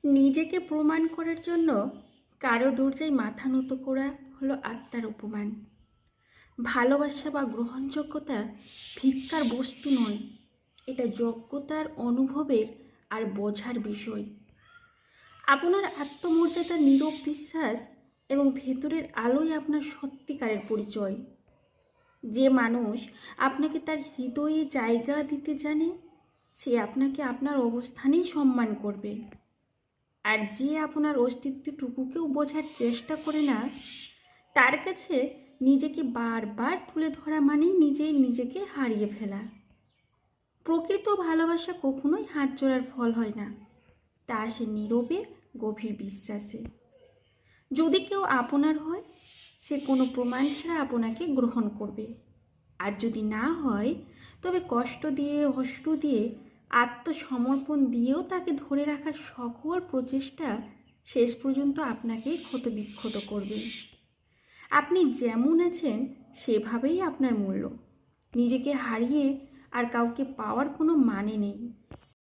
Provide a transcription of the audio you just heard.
নিজেকে প্রমাণ করার জন্য কারো দরজায় মাথা নত করা হলো আত্মার অপমান। ভালোবাসা বা গ্রহণযোগ্যতা ভিক্ষার বস্তু নয়, এটা যোগ্যতার, অনুভবের আর বোঝার বিষয়। আপনার আত্মমর্যাদার নীরব বিশ্বাস এবং ভেতরের আলোই আপনার সত্যিকারের পরিচয়। যে মানুষ আপনাকে তার হৃদয়ে জায়গা দিতে জানে, সে আপনাকে আপনার অবস্থানেই সম্মান করবে। আর যে আপনার অস্তিত্বটুকুকেও বোঝার চেষ্টা করে না, তার কাছে নিজেকে বারবার তুলে ধরা মানেই নিজেকে হারিয়ে ফেলা। প্রকৃত ভালোবাসা কখনোই হাত জোড়ার ফল হয় না, তা আসে নীরবে, গভীর বিশ্বাসে। যদি কেউ আপনার হয়, সে কোনো প্রমাণ ছাড়া আপনাকে গ্রহণ করবে। আর যদি না হয়, তবে কষ্ট দিয়ে, অশ্রু দিয়ে, আত্মসমর্পণ দিয়েও তাকে ধরে রাখার সকল প্রচেষ্টা শেষ পর্যন্ত আপনাকেই ক্ষতবিক্ষত করবে। আপনি যেমন আছেন সেভাবেই আপনার মূল্য। নিজেকে হারিয়ে আর কাউকে পাওয়ার কোনো মানে নেই।